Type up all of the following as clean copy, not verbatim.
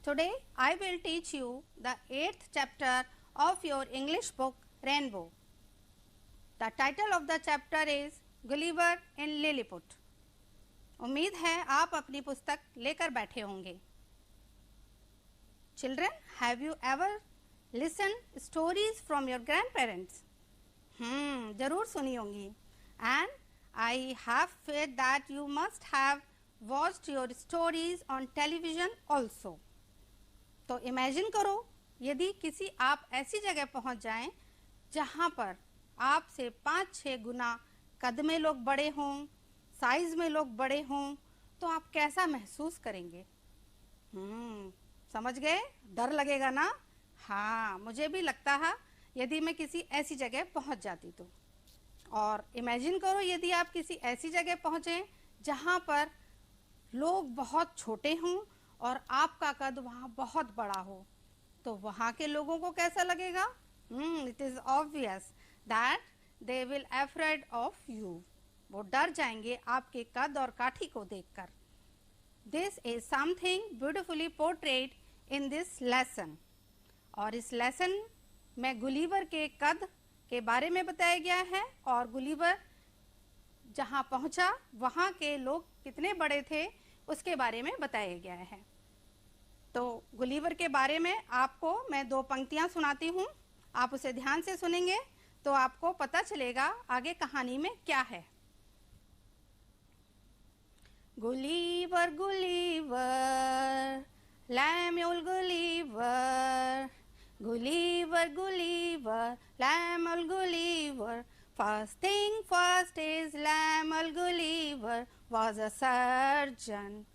Today I will teach you the 8th chapter of your English book Rainbow. The title of the chapter is Gulliver in Lilliput. उम्मीद है आप अपनी पुस्तक लेकर बैठे होंगे. Children, have you ever listened stories from your grandparents? जरूर सुनी होंगी. And I have faith that you must have watched your stories on television also. तो इमेजिन करो यदि किसी आप ऐसी जगह पहुंच जाएं जहां पर आपसे 5-6 गुना कद में लोग बड़े हों, साइज में लोग बड़े हों, तो आप कैसा महसूस करेंगे? समझ गए? डर लगेगा ना? हाँ, मुझे भी लगता है यदि मैं किसी ऐसी जगह पहुंच जाती तो. और इमेजिन करो यदि आप किसी ऐसी जगह पहुंचे जहां पर लोग बहुत छोटे हों और आपका कद वहाँ बहुत बड़ा हो, तो वहाँ के लोगों को कैसा लगेगा? It is obvious that they will afraid of you. वो डर जाएंगे आपके कद और काठी को देखकर. This is something beautifully portrayed in this lesson. और इस लेसन में गुलिवर के कद के बारे में बताया गया है और गुलिवर जहाँ पहुँचा वहाँ के लोग कितने बड़े थे उसके बारे में बताया गया है. तो गुलिवर के बारे में आपको मैं 2 पंक्तियां सुनाती हूँ. आप उसे ध्यान से सुनेंगे तो आपको पता चलेगा आगे कहानी में क्या है. Gulliver Gulliver Lemuel Gulliver, Gulliver Gulliver Lemuel Gulliver, first thing first is Lamal Gulliver was a surgeon.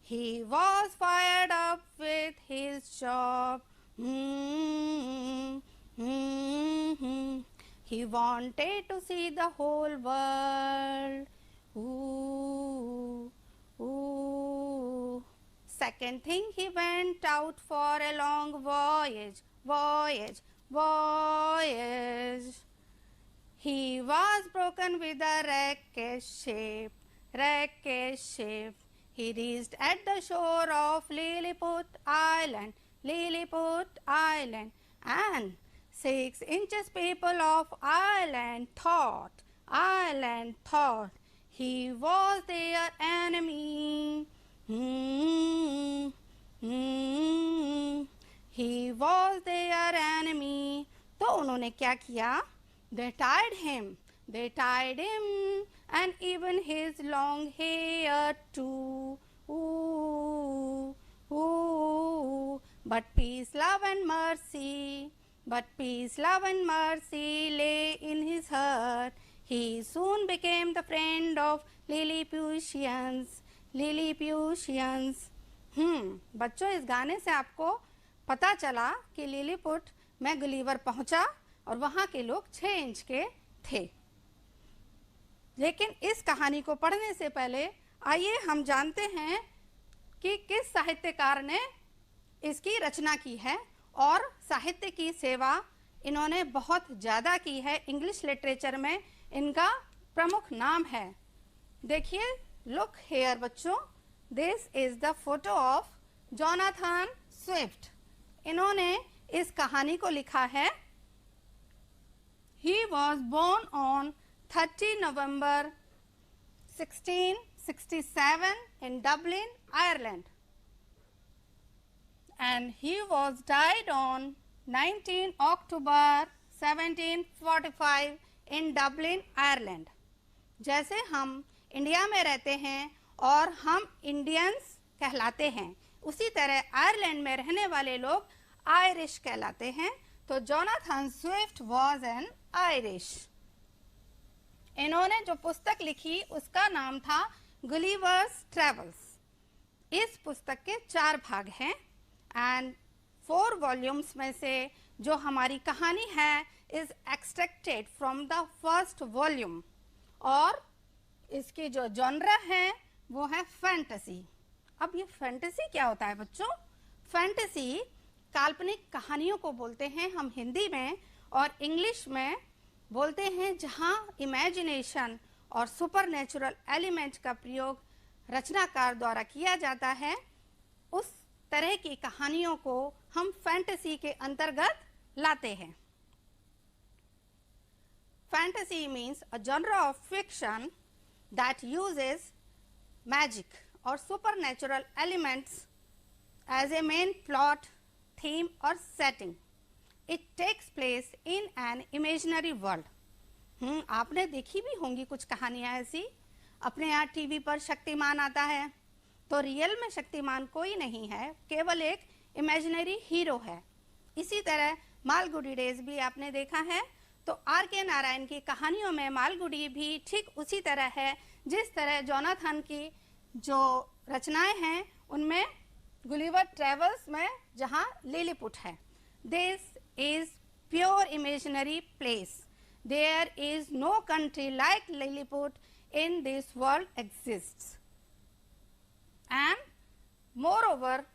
He was fired up with his job. He wanted to see the whole world. Second thing, he went out for a long voyage. He was broken with a wreckage ship. He reached at the shore of Lilliput Island, and 6 inches people of Ireland thought he was their enemy. He was their enemy. तो उन्होंने क्या किया? They tied him and even his long hair too. But peace, love and mercy lay in his heart. He soon became the friend of Lilliputians. बच्चों, इस गाने से आपको पता चला कि लिलीपुट में गुलिवर पहुंचा और वहाँ के लोग 6 इंच के थे. लेकिन इस कहानी को पढ़ने से पहले आइए हम जानते हैं कि किस साहित्यकार ने इसकी रचना की है. और साहित्य की सेवा इन्होंने बहुत ज़्यादा की है. इंग्लिश लिटरेचर में इनका प्रमुख नाम है. देखिए, लुक हेयर बच्चों, this is the photo of Jonathan Swift. इन्होंने इस कहानी को लिखा है. He was born on 30 November 1667 in Dublin, Ireland, and he was died on 19 October 1745 in Dublin, Ireland. जैसे हम इंडिया में रहते हैं और हम इंडियंस कहलाते हैं, उसी तरह आयरलैंड में रहने वाले लोग आयरिश कहलाते हैं. तो Jonathan Swift was an Irish. इन्होंने जो पुस्तक लिखी उसका नाम था गुलिवर्स ट्रेवल्स. इस पुस्तक के 4 भाग हैं एंड 4 वॉल्यूम्स में से जो हमारी कहानी है is extracted from the first volume. और इसकी जो जॉनरा है वो है फैंटेसी. अब ये फैंटेसी क्या होता है बच्चों? फैंटेसी काल्पनिक कहानियों को बोलते हैं हम हिंदी में, और इंग्लिश में बोलते हैं जहाँ इमेजिनेशन और सुपरनेचुरल एलिमेंट का प्रयोग रचनाकार द्वारा किया जाता है, उस तरह की कहानियों को हम फैंटेसी के अंतर्गत लाते हैं। Fantasy means a genre of fiction that uses magic or supernatural elements as a main plot, theme or setting. It takes place in an imaginary world. आपने देखी भी होंगी कुछ कहानियाँ ऐसी। अपने यहाँ टीवी पर शक्तिमान आता है तो रियल में शक्तिमान कोई नहीं है, केवल एक इमेजिनरी हीरो है। इसी तरह मालगुडी डेज भी आपने देखा है, तो आर के नारायण की कहानियों में मालगुडी भी ठीक उसी तरह है जिस तरह जोनाथन की जो रचनाएं हैं उनमें गुलिवर ट्रेवल्स में जहां लिलीपुट है। This is pure imaginary place, there is no country like Lilliput in this world exists and moreover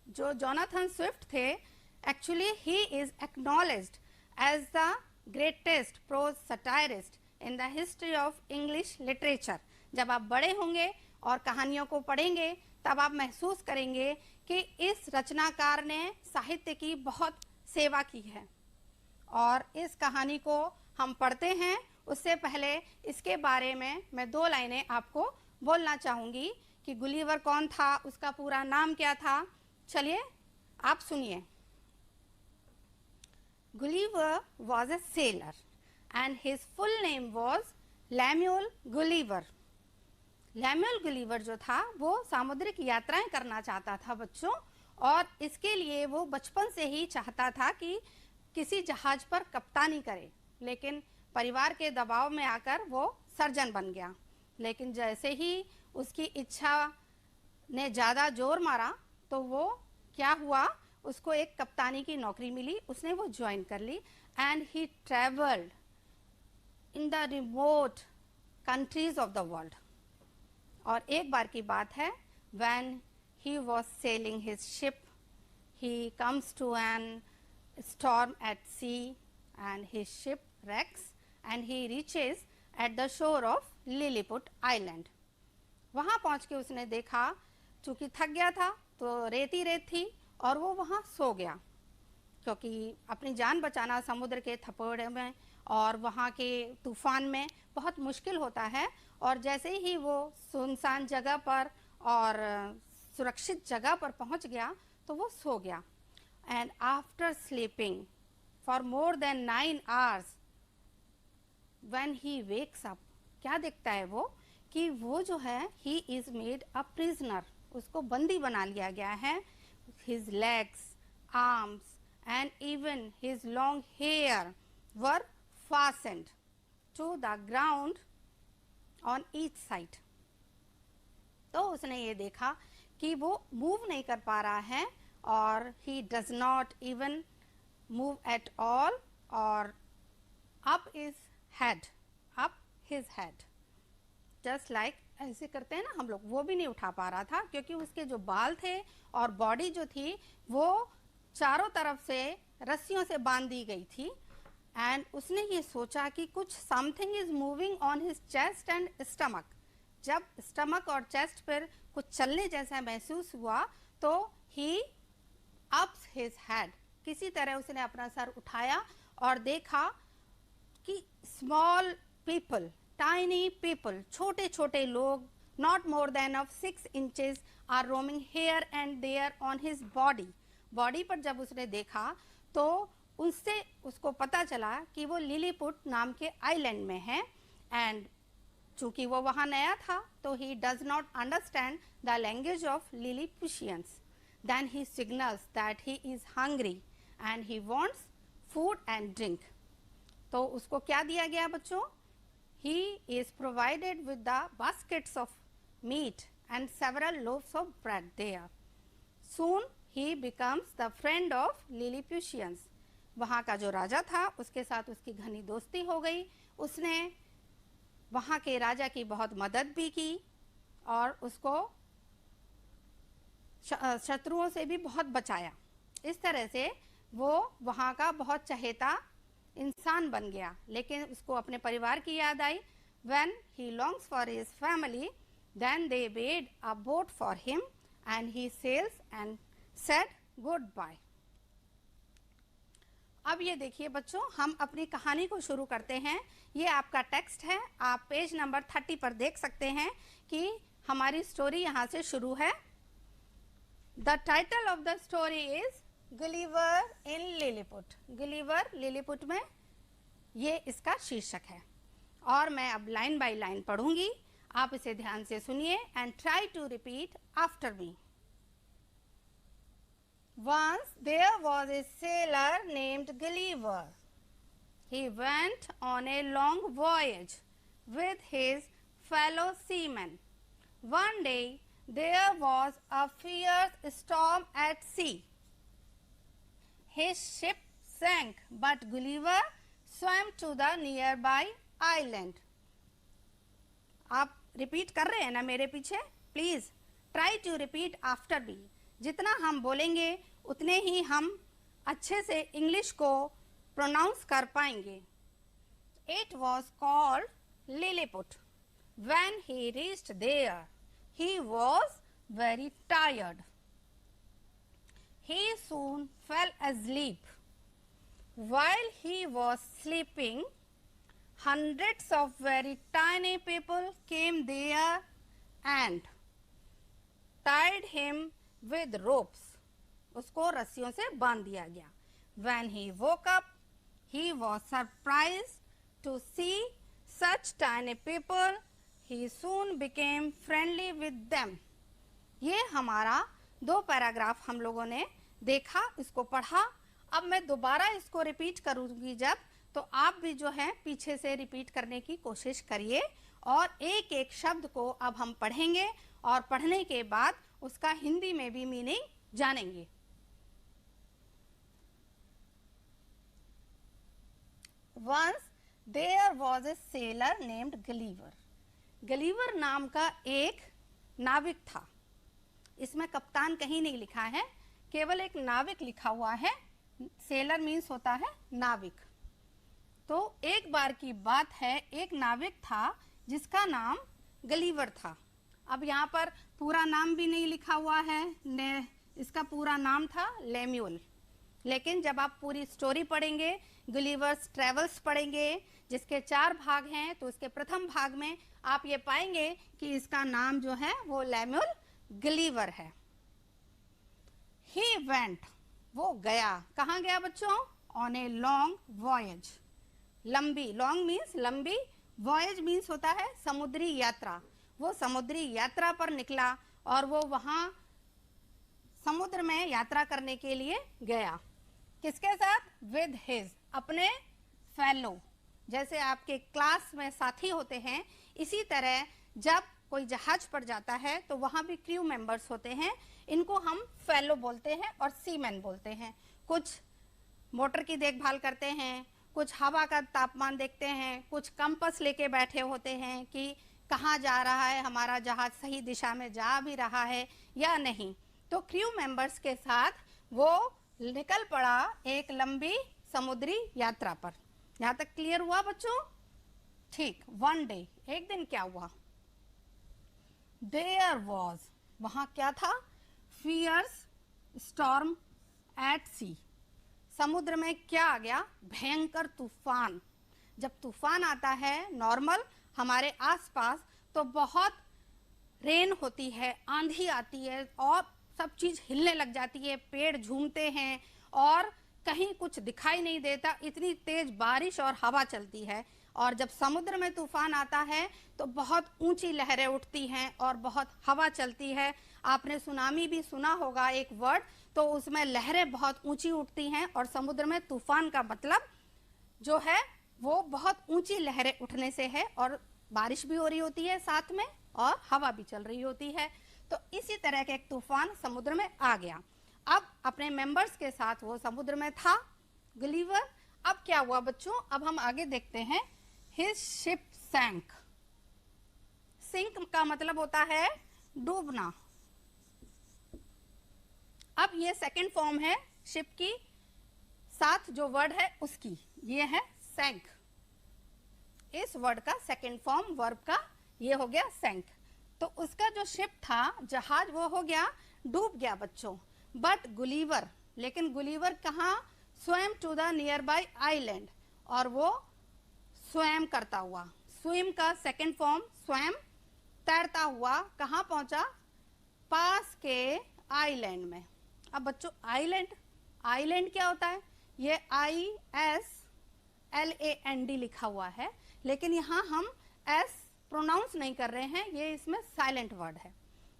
जो जोनाथन स्विफ्ट थे, actually he is acknowledged as the greatest prose satirist in the history of English literature. जब आप बड़े होंगे और कहानियों को पढ़ेंगे तब आप महसूस करेंगे कि इस रचनाकार ने साहित्य की बहुत सेवा की है। और इस कहानी को हम पढ़ते हैं उससे पहले इसके बारे में मैं 2 लाइनें आपको बोलना चाहूँगी कि गुलिवर कौन था, उसका पूरा नाम क्या था। चलिए आप सुनिए। Gulliver was a sailor and his full name was Lemuel Gulliver. Lemuel Gulliver जो था वो सामुद्रिक यात्राएं करना चाहता था बच्चों, और इसके लिए वो बचपन से ही चाहता था कि किसी जहाज पर कप्तानी करे, लेकिन परिवार के दबाव में आकर वो सर्जन बन गया। लेकिन जैसे ही उसकी इच्छा ने ज़्यादा जोर मारा तो वो क्या हुआ, उसको एक कप्तानी की नौकरी मिली, उसने वो ज्वाइन कर ली and he travelled in the remote countries of the world. और एक बार की बात है, when he was sailing his ship, he comes to an storm at sea and his ship wrecks and he reaches at the shore of Lilliput island. वहाँ पहुँच के उसने देखा, चूँकि थक गया था तो रेत ही रेत थी और वो वहाँ सो गया, क्योंकि अपनी जान बचाना समुद्र के थपेड़े में और वहाँ के तूफान में बहुत मुश्किल होता है। और जैसे ही वो सुनसान जगह पर और सुरक्षित जगह पर पहुँच गया तो वो सो गया। And after sleeping for more than 9 hours when he wakes up, क्या देखता है वो कि वो जो है he is made a prisoner, उसको बंदी बना लिया गया है। His legs, arms and even his long hair were fastened to the ground on each side. तो उसने ये देखा कि वो मूव नहीं कर पा रहा है और he does not even move at all, और up his head just like ऐसे करते हैं ना हम लोग, वो भी नहीं उठा पा रहा था क्योंकि उसके जो बाल थे और बॉडी जो थी वो चारों तरफ से रस्सियों से बांध दी गई थी। एंड उसने ये सोचा कि कुछ something is moving on his chest and stomach. जब स्टमक और चेस्ट पर कुछ चलने जैसा महसूस हुआ तो ही अप्स हिज हेड, किसी तरह उसने अपना सर उठाया और देखा कि स्मॉल पीपल, टाइनी पीपल, छोटे छोटे लोग, not more than of 6 inches are roaming here and there on his body. Body पर जब उसने देखा तो उससे उसको पता चला कि वो लिलीपुट नाम के आइलैंड में है। एंड चूंकि वो वहाँ नया था तो he does not understand the language of Lilliputians. Then he signals that he is hungry and he wants food and drink. तो उसको क्या दिया गया बच्चों? He is provided with the baskets of meat and several loaves of bread there. Soon he becomes the friend of Lilliputians. वहाँ का जो राजा था उसके साथ उसकी घनी दोस्ती हो गई। उसने वहाँ के राजा की बहुत मदद भी की और उसको शत्रुओं से भी बहुत बचाया। इस तरह से वो वहाँ का बहुत चहेता इंसान बन गया। लेकिन उसको अपने परिवार की याद आई। When he longs for his family, Then they made a boat for him and he sails and said goodbye. अब ये देखिए बच्चों, हम अपनी कहानी को शुरू करते हैं। ये आपका टेक्स्ट है, आप पेज नंबर 30 पर देख सकते हैं कि हमारी स्टोरी यहाँ से शुरू है। The title of the story is Gulliver in Lilliput. Gulliver Lilliput में ये इसका शीर्षक है। और मैं अब लाइन बाय लाइन पढ़ूंगी, आप इसे ध्यान से सुनिए and try to repeat after me. Once there was a sailor named Gulliver. He went on a long voyage with his fellow seamen. One day there was a fierce storm at sea. His ship sank, but Gulliver swam to the nearby island. आप repeat कर रहे हैं ना मेरे पीछे? Please try to repeat after me. जितना हम बोलेंगे उतने ही हम अच्छे से इंग्लिश को प्रोनाउंस कर पाएंगे। It was called Lilliput. When he reached there, he was very tired. He soon fell asleep. While he was sleeping, hundreds of very tiny people came there and tied him with ropes. उसको रस्सियों से बांध दिया गया। When he woke up, he was surprised to see such tiny people. He soon became friendly with them. ये हमारा 2 paragraph हम लोगों ने देखा, इसको पढ़ा। अब मैं दोबारा इसको रिपीट करूंगी जब, तो आप भी जो है पीछे से रिपीट करने की कोशिश करिए और एक एक शब्द को अब हम पढ़ेंगे और पढ़ने के बाद उसका हिंदी में भी मीनिंग जानेंगे। Once there was a sailor named Gulliver. Gulliver नाम का एक नाविक था। इसमें कप्तान कहीं नहीं लिखा है, केवल एक नाविक लिखा हुआ है। सेलर मीन्स होता है नाविक। तो एक बार की बात है, एक नाविक था जिसका नाम गलीवर था। अब यहाँ पर पूरा नाम भी नहीं लिखा हुआ है, इसका पूरा नाम था लेम्यूल। लेकिन जब आप पूरी स्टोरी पढ़ेंगे, गुलिवर्स ट्रेवल्स पढ़ेंगे जिसके 4 भाग हैं, तो उसके प्रथम भाग में आप ये पाएंगे कि इसका नाम जो है वो लेम्यूल गलीवर है। ही वेंट, वो गया। कहाँ गया बच्चों? On a long voyage. लंबी, लॉन्ग मीन्स लंबी, वॉयज मीन्स होता है समुद्री यात्रा। वो समुद्री यात्रा पर निकला और वो वहां समुद्र में यात्रा करने के लिए गया। किसके साथ? विद हिज, अपने फेलो। जैसे आपके क्लास में साथी होते हैं, इसी तरह जब कोई जहाज पर जाता है तो वहां भी क्रू मेंबर्स होते हैं। इनको हम फेलो बोलते हैं और सीमैन बोलते हैं। कुछ मोटर की देखभाल करते हैं, कुछ हवा का तापमान देखते हैं, कुछ कंपास लेके बैठे होते हैं कि कहाँ जा रहा है हमारा जहाज, सही दिशा में जा भी रहा है या नहीं। तो क्रू मेंबर्स के साथ वो निकल पड़ा एक लंबी समुद्री यात्रा पर। यहाँ तक क्लियर हुआ बच्चों? ठीक। वन डे, एक दिन क्या हुआ? देयर वॉज, वहां क्या था? फियर्स स्टॉर्म एट सी, समुद्र में क्या आ गया? भयंकर तूफान। जब तूफान आता है नॉर्मल हमारे आसपास, तो बहुत रेन होती है, आंधी आती है और सब चीज हिलने लग जाती है, पेड़ झूमते हैं और कहीं कुछ दिखाई नहीं देता, इतनी तेज बारिश और हवा चलती है। और जब समुद्र में तूफान आता है तो बहुत ऊंची लहरें उठती हैं और बहुत हवा चलती है। आपने सुनामी भी सुना होगा एक वर्ड, तो उसमें लहरें बहुत ऊंची उठती हैं और समुद्र में तूफान का मतलब जो है वो बहुत ऊंची लहरें उठने से है और बारिश भी हो रही होती है साथ में और हवा भी चल रही होती है। तो इसी तरह का एक तूफान समुद्र में आ गया। अब अपने मेंबर्स के साथ वो समुद्र में था गलीवर। अब क्या हुआ बच्चों? अब हम आगे देखते हैं। His ship सैंक। सिंक का मतलब होता है डूबना। अब ये सेकंड फॉर्म है शिप की, साथ जो वर्ड है उसकी, ये है सैंक। इस वर्ड का सेकंड फॉर्म वर्ब का ये हो गया सैंक। तो उसका जो शिप था, जहाज, वो हो गया, डूब गया बच्चों। बट गुलीवर, लेकिन गुलीवर कहाँ, swam to the nearby island, और वो स्वयं करता हुआ, स्विम का सेकेंड फॉर्म स्वयं, तैरता हुआ कहाँ पहुंचा, पास के आइलैंड में। अब बच्चों आइलैंड, आइलैंड क्या होता है, ये ISLAND लिखा हुआ है, लेकिन यहाँ हम S प्रोनाउंस नहीं कर रहे हैं, ये इसमें साइलेंट वर्ड है।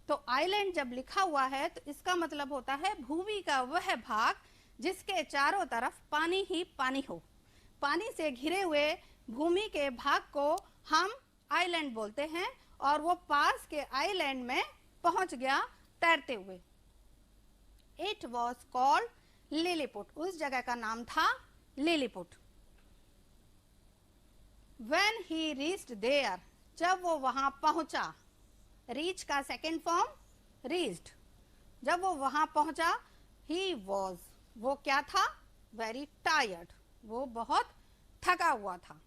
तो आइलैंड जब लिखा हुआ है तो इसका मतलब होता है भूमि का वह भाग जिसके चारों तरफ पानी ही पानी हो। पानी से घिरे हुए भूमि के भाग को हम आइलैंड बोलते हैं, और वो पास के आइलैंड में पहुंच गया तैरते हुए। इट वॉज कॉल्ड लिलीपुट, उस जगह का नाम था Lilliput. When he reached there, जब वो वहां पहुंचा, रीच का सेकेंड फॉर्म रीच्ड, जब वो वहां पहुंचा, he was, वो क्या था, वेरी टायर्ड, वो बहुत थका हुआ था।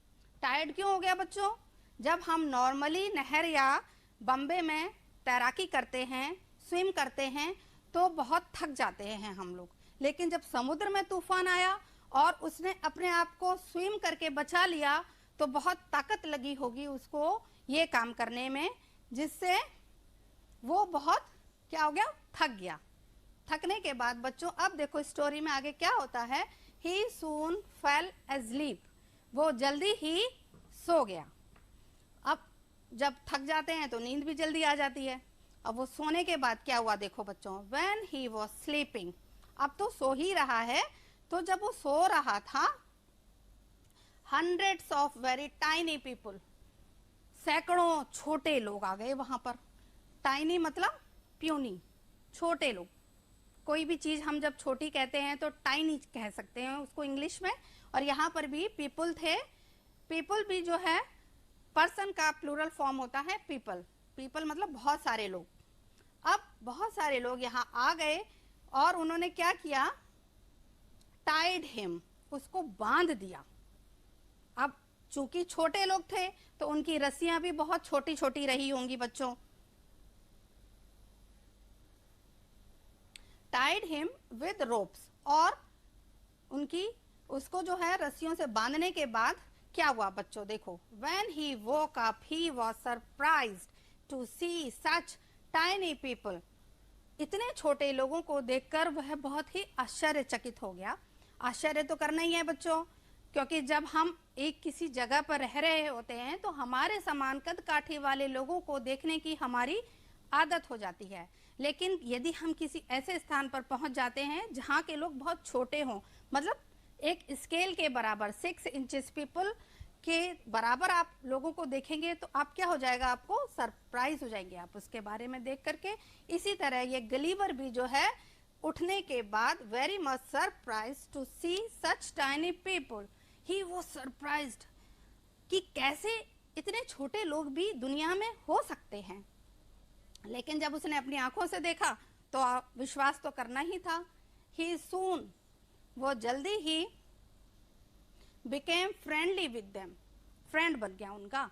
टायर्ड क्यों हो गया बच्चों, जब हम नॉर्मली नहर या बम्बे में तैराकी करते हैं, स्विम करते हैं, तो बहुत थक जाते हैं हम लोग, लेकिन जब समुद्र में तूफान आया और उसने अपने आप को स्विम करके बचा लिया, तो बहुत ताकत लगी होगी उसको ये काम करने में, जिससे वो बहुत क्या हो गया, थक गया। थकने के बाद बच्चों अब देखो स्टोरी में आगे क्या होता है, he soon fell asleep, वो जल्दी ही सो गया। अब जब थक जाते हैं तो नींद भी जल्दी आ जाती है। अब वो सोने के बाद क्या हुआ देखो बच्चों, when he was sleeping, अब तो सो ही रहा है, तो जब वो सो रहा था, hundreds of very tiny people, सैकड़ों छोटे लोग आ गए वहां पर। टाइनी मतलब प्यूनी, छोटे लोग। कोई भी चीज हम जब छोटी कहते हैं तो टाइनी कह सकते हैं उसको इंग्लिश में, और यहाँ पर भी पीपल थे। पीपल भी जो है पर्सन का प्लूरल फॉर्म होता है पीपल, पीपल मतलब बहुत सारे लोग। अब बहुत सारे लोग यहाँ आ गए और उन्होंने क्या किया, टाइड हिम, उसको बांध दिया। अब चूंकि छोटे लोग थे तो उनकी रस्सियां भी बहुत छोटी छोटी रही होंगी बच्चों। टाइड हिम विद रोप्स, और उनकी उसको जो है रस्सियों से बांधने के बाद क्या हुआ बच्चों देखो, when he woke up he was surprised to see such tiny people, इतने छोटे लोगों को देखकर वह बहुत ही आश्चर्यचकित हो गया। आश्चर्य तो करना ही है बच्चों, क्योंकि जब हम एक किसी जगह पर रह रहे होते हैं तो हमारे समान कद काठी वाले लोगों को देखने की हमारी आदत हो जाती है, लेकिन यदि हम किसी ऐसे स्थान पर पहुंच जाते हैं जहाँ के लोग बहुत छोटे हों, मतलब एक स्केल के बराबर 6 इंचेस पीपल के बराबर आप लोगों को देखेंगे, तो आप क्या हो जाएगा, आपको सरप्राइज हो जाएंगे आप उसके बारे में देख करके। इसी तरह ये गलीवर भी जो है उठने के बाद very much surprise to see such tiny people, he was surprised कि कैसे इतने छोटे लोग भी दुनिया में हो सकते हैं। लेकिन जब उसने अपनी आंखों से देखा तो विश्वास तो करना ही था। ही सून, वो जल्दी he became friendly with them, friend बन गया उनका।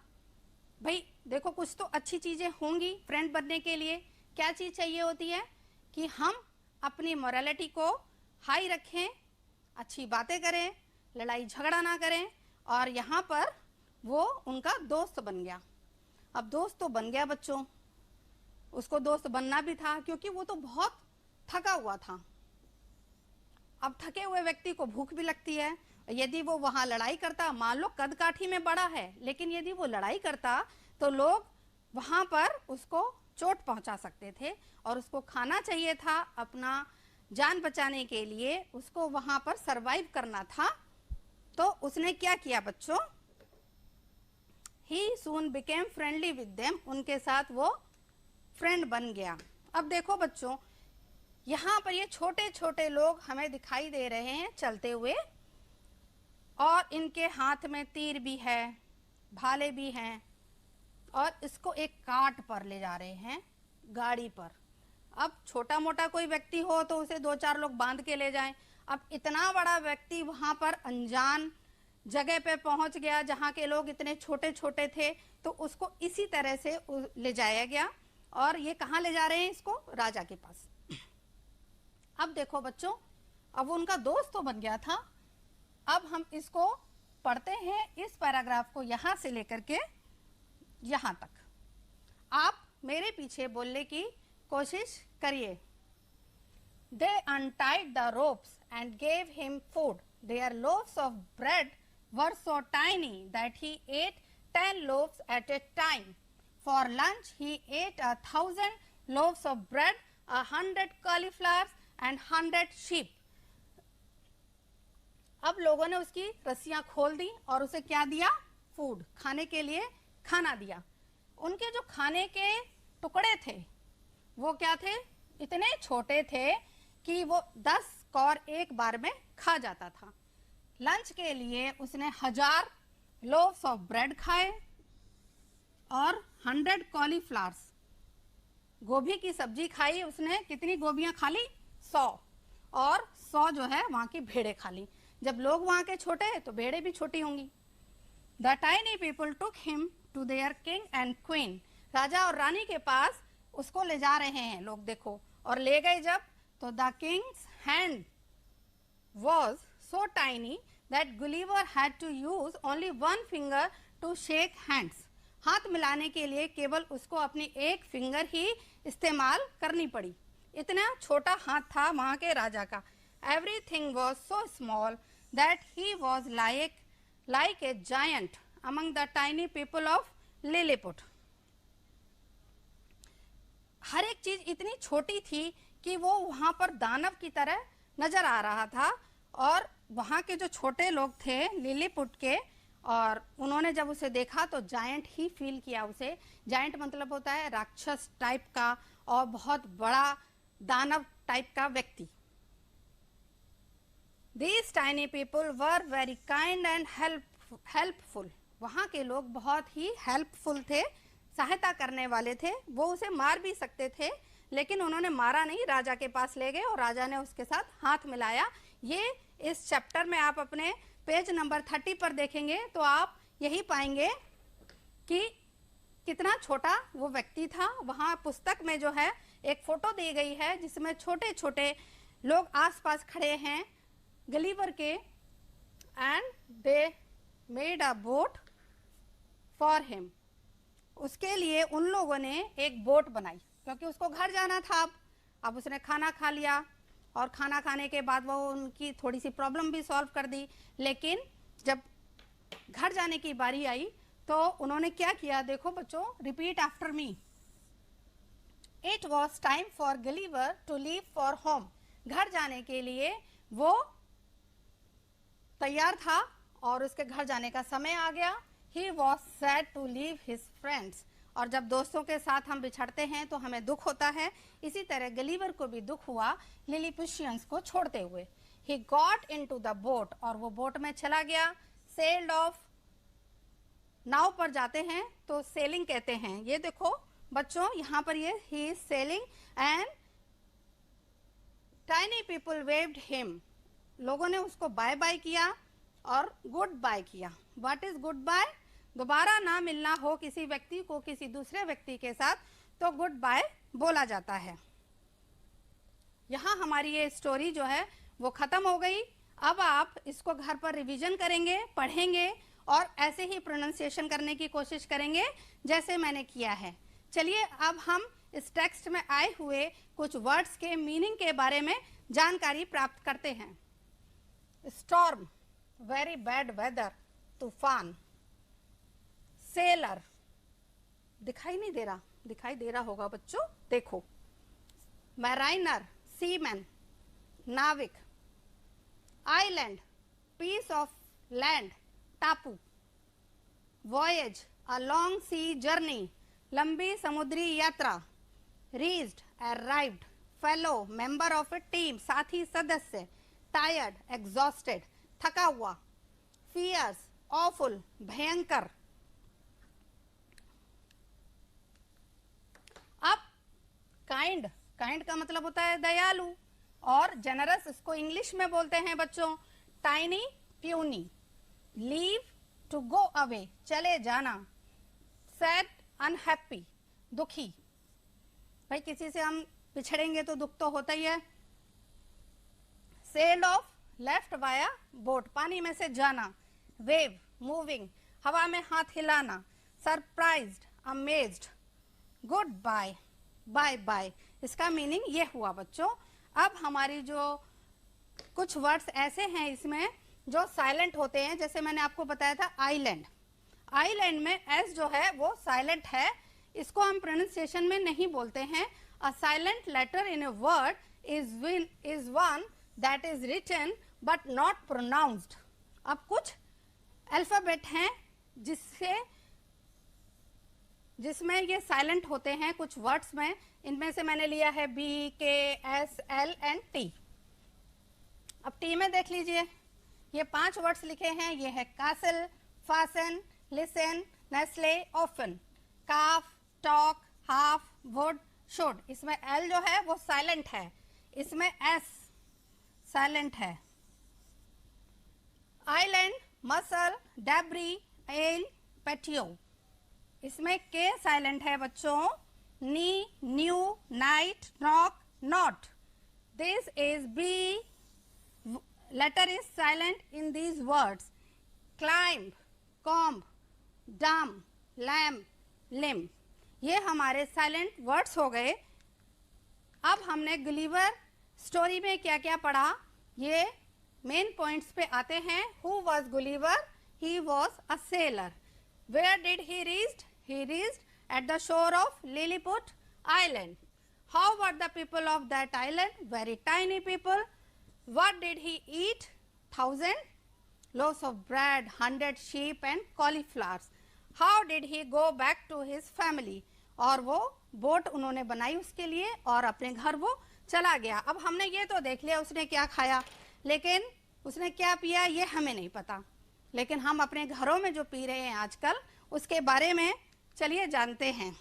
भाई देखो कुछ तो अच्छी चीजें होंगी फ्रेंड बनने के लिए। क्या चीज चाहिए होती है कि हम अपनी मोरालिटी को हाई रखें, अच्छी बातें करें, लड़ाई झगड़ा ना करें, और यहाँ पर वो उनका दोस्त बन गया। अब दोस्त तो बन गया बच्चों, उसको दोस्त बनना भी था क्योंकि वो तो बहुत थका हुआ था। अब थके हुए व्यक्ति को भूख भी लगती है। यदि वो वहां लड़ाई करता, मान लो कद काठी में बड़ा है, लेकिन यदि वो लड़ाई करता तो लोग वहां पर उसको चोट पहुंचा सकते थे, और उसको खाना चाहिए था अपना जान बचाने के लिए, उसको वहां पर सरवाइव करना था। तो उसने क्या किया बच्चों, ही सून बिकेम फ्रेंडली विद देम, उनके साथ वो फ्रेंड बन गया। अब देखो बच्चों यहाँ पर ये छोटे छोटे लोग हमें दिखाई दे रहे हैं चलते हुए, और इनके हाथ में तीर भी है, भाले भी हैं, और इसको एक काट पर ले जा रहे हैं, गाड़ी पर। अब छोटा मोटा कोई व्यक्ति हो तो उसे 2-4 लोग बांध के ले जाएं, अब इतना बड़ा व्यक्ति वहां पर अनजान जगह पे पहुंच गया जहां के लोग इतने छोटे छोटे थे, तो उसको इसी तरह से ले जाया गया। और ये कहाँ ले जा रहे हैं इसको? राजा के पास। अब देखो बच्चों, अब उनका दोस्त तो बन गया था। अब हम इसको पढ़ते हैं, इस पैराग्राफ को यहाँ से लेकर के यहाँ तक। आप मेरे पीछे बोलने की कोशिश करिए। They untied the ropes and gave him food. Their loaves of bread were so tiny that he ate 10 loaves at a time. For lunch, he ate 1,000 loaves of bread, 100 cauliflowers, and 100 sheep. अब लोगों ने उसकी रस्सियां खोल दी और उसे क्या दिया? फूड, खाने के लिए खाना दिया। उनके जो खाने के टुकड़े थे वो क्या थे? इतने छोटे थे कि वो 10 कौर एक बार में खा जाता था। लंच के लिए उसने 1000 लोव्स ऑफ ब्रेड खाए और 100 कॉलीफ्लावर्स, गोभी की सब्जी खाई उसने। कितनी गोभियां खा ली? 100। और 100 जो है वहां की भेड़ें खा ली। जब लोग वहां के छोटे हैं तो भेड़ें भी छोटी होंगी। The tiny people took him to their king and queen. राजा और रानी के पास उसको ले जा रहे हैं लोग, देखो। और ले गए जब, तो the king's hand was so tiny that Gulliver had to use only 1 finger to shake hands. हाथ मिलाने के लिए केवल उसको अपनी एक फिंगर ही इस्तेमाल करनी पड़ी। इतना छोटा हाथ था वहां के राजा का। Everything was so small that he was like a giant among the tiny people of Lilliput. हर एक चीज इतनी छोटी थी कि वो वहां पर दानव की तरह नजर आ रहा था। और वहां के जो छोटे लोग थे लिलीपुट के, और उन्होंने जब उसे देखा तो जायंट ही फील किया उसे। जायंट मतलब होता है राक्षस टाइप का और बहुत बड़ा दानव टाइप का व्यक्ति। These tiny people were very kind and helpful. वहाँ के लोग बहुत ही हेल्पफुल थे, सहायता करने वाले थे। वो उसे मार भी सकते थे, लेकिन उन्होंने मारा नहीं, राजा के पास ले गए और राजा ने उसके साथ हाथ मिलाया। ये इस चैप्टर में आप अपने पेज नंबर 30 पर देखेंगे तो आप यही पाएंगे कि कितना छोटा वो व्यक्ति था। वहाँ पुस्तक में जो है एक फोटो दी गई है जिसमें छोटे छोटे लोग आसपास खड़े हैं गलीवर के, and they made a boat for him. उसके लिए उन लोगों ने एक बोट बनाई, क्योंकि उसको घर जाना था। अब उसने खाना खा लिया और खाना खाने के बाद वो उनकी थोड़ी सी प्रॉब्लम भी सॉल्व कर दी। लेकिन जब घर जाने की बारी आई तो उन्होंने क्या किया? देखो बच्चों, repeat after me. It was time for Gulliver to leave for home. घर जाने के लिए वो तैयार था और उसके घर जाने का समय आ गया। He was sad to leave his friends. और जब दोस्तों के साथ हम बिछड़ते हैं तो हमें दुख होता है। इसी तरह गलीवर को भी दुख हुआ लिलीपुशियंस को छोड़ते हुए। He got into the boat, और वो बोट में चला गया। Sailed off, नाव पर जाते हैं तो सेलिंग कहते हैं। ये देखो बच्चों, यहाँ पर ये he is sailing and tiny people waved him. लोगों ने उसको बाय बाय किया और गुड बाय किया। What is goodbye? दोबारा ना मिलना हो किसी व्यक्ति को किसी दूसरे व्यक्ति के साथ तो गुड बाय बोला जाता है। यहाँ हमारी ये स्टोरी जो है वो खत्म हो गई। अब आप इसको घर पर रिवीजन करेंगे, पढ़ेंगे और ऐसे ही प्रोनाउंसिएशन करने की कोशिश करेंगे जैसे मैंने किया है। चलिए अब हम इस टेक्स्ट में आए हुए कुछ वर्ड्स के मीनिंग के बारे में जानकारी प्राप्त करते हैं। स्टॉर्म, वेरी बैड वेदर, तूफान। सेलर, दिखाई नहीं दे रहा, दिखाई दे रहा होगा बच्चों, देखो। मैराइनर, सीमैन, नाविक। आइलैंड, पीस ऑफ लैंड, टापू। Voyage, a long sea journey, लंबी समुद्री यात्रा। Reached, arrived. Fellow, member of a team, साथी सदस्य। टायर्ड, एग्जॉस्टेड, थका हुआ। फियर्स, ऑफुल, भयंकर। अब काइंड, काइंड का मतलब होता है दयालु, और जनरस इसको इंग्लिश में बोलते हैं बच्चों tiny, puny. Leave, to go away, चले जाना। सैड, अनहैप्पी, दुखी। भाई किसी से हम पिछड़ेंगे तो दुख तो होता ही है। Sail off, left via boat, पानी में से जाना। वेव, मूविंग, हवा में हाथ हिलाना। Surprised, amazed. Goodbye, bye bye, इसका मीनिंग ये हुआ बच्चों। अब हमारी जो कुछ वर्ड्स ऐसे हैं इसमें जो साइलेंट होते हैं, जैसे मैंने आपको बताया था आइलैंड। आइलैंड में एस जो है वो साइलेंट है, इसको हम प्रोनाउंसिएशन में नहीं बोलते हैं। A silent letter in a word is one that is written but not pronounced. अब कुछ अल्फाबेट हैं जिसमें ये साइलेंट होते हैं कुछ वर्ड्स में। इनमें से मैंने लिया है बी, के, एस, एल एंड टी। अब टी में देख लीजिए, ये 5 वर्ड्स लिखे हैं। ये है castle, fasten, listen, nestle, often. Calf, talk, half, would, should. इसमें एल जो है वो साइलेंट है, इसमें एस साइलेंट है। Island, muscle, debris, aisle, patio, इसमें के साइलेंट है बच्चों। Knee, knew, knight, knock, knot. This is B letter is silent in these words. Climb, comb, dumb, lamb, limb, ये हमारे साइलेंट वर्ड्स हो गए। अब हमने गुलिवर स्टोरी में क्या क्या पढ़ा, ये मेन पॉइंट्स पे आते हैं। Who was Gulliver? He was a sailor. Where did he reached? He reached at the shore of Lilliput island. How were the people of that island? Very tiny people. What did he eat? 1,000 loaves of bread, 100 sheep and cauliflowers. How did he go back to his family? और वो boat उन्होंने बनाई उसके लिए और अपने घर वो चला गया। अब हमने ये तो देख लिया उसने क्या खाया, लेकिन उसने क्या पिया ये हमें नहीं पता। लेकिन हम अपने घरों में जो पी रहे हैं आजकल उसके बारे में चलिए जानते हैं।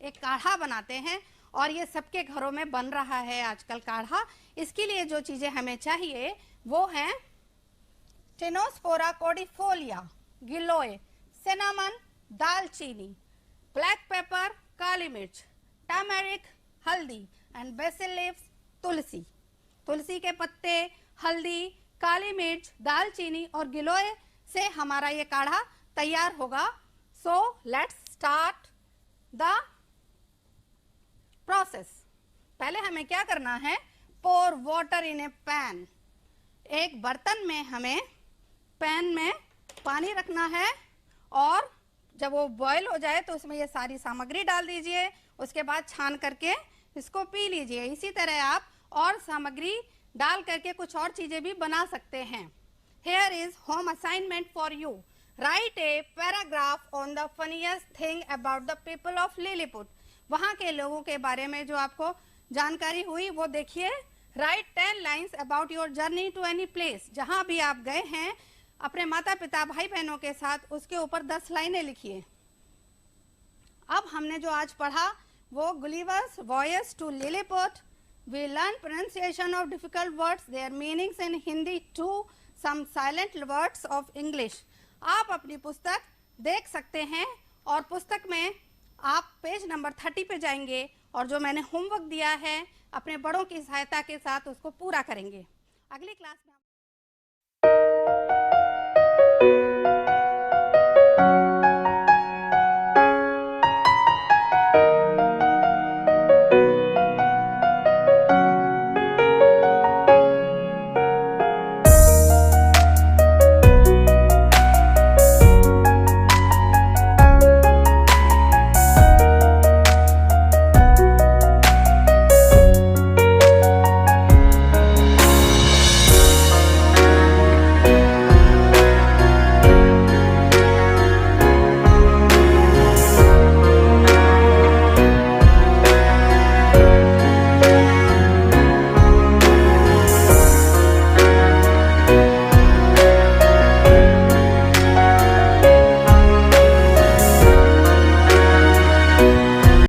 एक काढ़ा बनाते हैं और ये सबके घरों में बन रहा है आजकल काढ़ा। इसके लिए जो चीज़ें हमें चाहिए वो हैं टेनोस्पोरा कोडिफोलिया, गिलोय, सिनामन, दालचीनी, ब्लैक पेपर, काली मिर्च, टर्मेरिक, हल्दी एंड बेसिल लीव्स, तुलसी। तुलसी के पत्ते, हल्दी, काली मिर्च, दालचीनी और गिलोय से हमारा ये काढ़ा तैयार होगा। So let's start the process. पहले हमें क्या करना है, पोर वाटर इन ए पैन। एक बर्तन में हमें पैन में पानी रखना है और जब वो बॉईल हो जाए तो उसमें ये सारी सामग्री डाल दीजिए। उसके बाद छान करके इसको पी लीजिए। इसी तरह आप और सामग्री डाल करके कुछ और चीज़ें भी बना सकते हैं। Here is home assignment for you. Right a paragraph on the funniest thing about the people of Lilliput. वहाँ के लोगों के बारे में जो आपको जानकारी हुई वो देखिए। Write 10 lines about your journey to any place. जहाँ भी आप गए हैं अपने माता पिता भाई बहनों के साथ, उसके ऊपर 10 लाइनें लिखिए। अब हमने जो आज पढ़ा वो Gulliver's voyage to Lilliput. We learn pronunciation of difficult words, their meanings in Hindi to some silent words of English. आप अपनी पुस्तक देख सकते हैं और पुस्तक में आप पेज नंबर 30 पे जाएंगे और जो मैंने होमवर्क दिया है अपने बड़ों की सहायता के साथ उसको पूरा करेंगे। अगली क्लास में